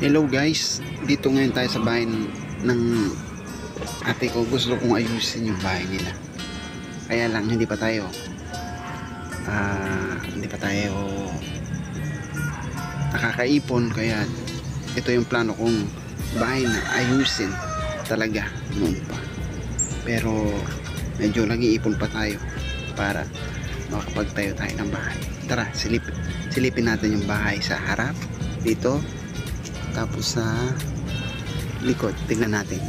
Hello guys, dito ngayon tayo sa bahay ng ate ko. Gusto kong ayusin yung bahay nila. Kaya lang hindi pa tayo nakakaipon, kaya ito yung plano kong bahay na ayusin talaga noon pa. Pero medyo nag-iipon pa tayo para makapagtayo tayo ng bahay. Tara, silipin natin yung bahay sa harap dito, tapos sa likod tignan natin.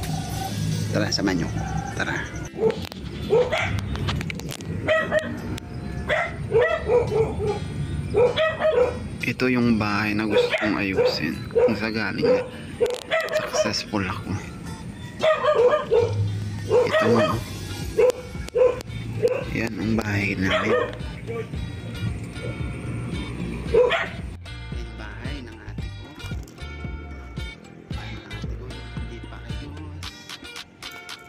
Tara, samahan nyo. Tara. Ito yung bahay na gusto kong ayusin kung sagaling successful ako. Ito mo, yan ang bahay namin. Yung bahay ng ate ko. Bahay ng ate ko, hindi pa ayos.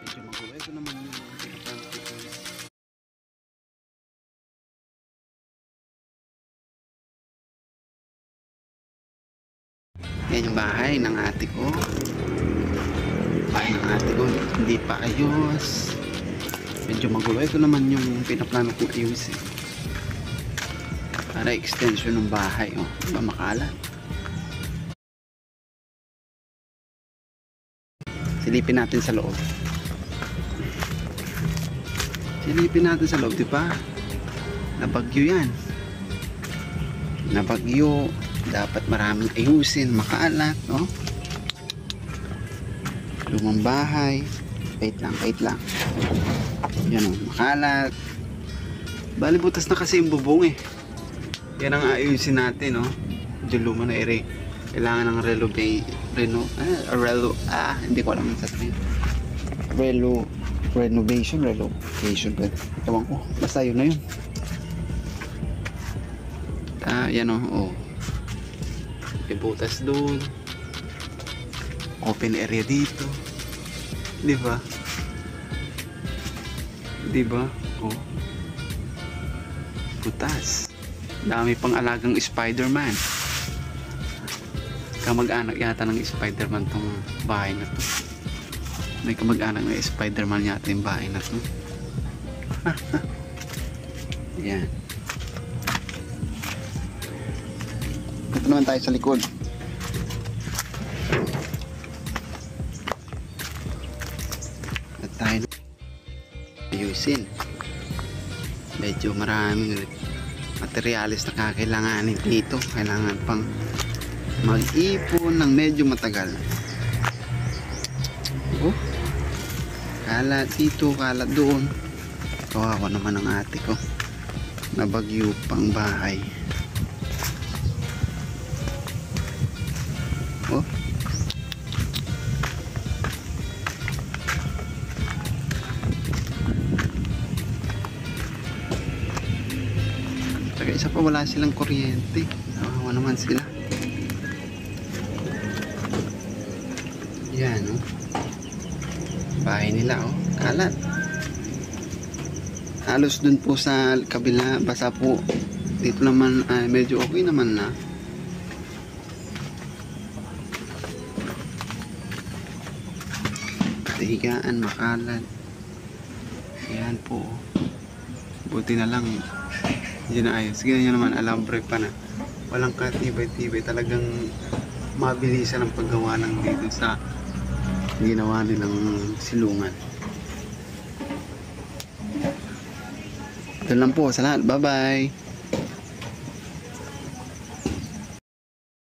Medyo magulo. Ito naman yung pinaplanto ko. Yan yung bahay ng ate ko. Bahay ng ate ko, hindi pa ayos. Medyo magulo. Ito naman yung pinaplano kong ayusin. Para extension ng bahay, oh, diba makalat? Silipin natin sa loob. Silipin natin sa loob, diba? Nabagyo yan. Nabagyo. Dapat maraming ayusin, makalat, no? Lumang bahay. Wait lang. Yan, oh, makalat. Bali, butas na kasi yung bubong, eh. Yan ang ayusin natin, no? Medyo luma na ere. Kailangan ng hindi ko alam ang sasabihin. Renovation. Ewan ko. Basta yun na yun. Yan, oh. May butas doon. Open area dito. Diba? Oh. Butas. Dami pang alagang Spider-Man. Kamag-anak yata ng Spider-Man tong bahay na to. May kamag-anak ng Spider-Man yata yung bahay na to. Yan. Ito naman tayo sa likod. At tayo ayusin. Medyo maraming materialis na kakailanganin dito. Kailangan pang mag-ipon ng medyo matagal. Oh, kalat dito, kalat doon. Kawawa naman ang ate ko. Nabagyo pang bahay. Oh, isa pa wala silang kuryente. Nawawa naman sila. Yan, oh. Bahay nila, oh. Kalat. Halos dun po sa kabila basa po. Dito naman medyo okay naman na. Higaan, makalat. Yan po. Buti na lang hindi na ayos. Sige nyo naman, alambre pa na. Walang katibay-tibay. Talagang mabilisan ang paggawa ng dito sa ginawa nilang silungan. Ito lang po sa lahat. Bye bye.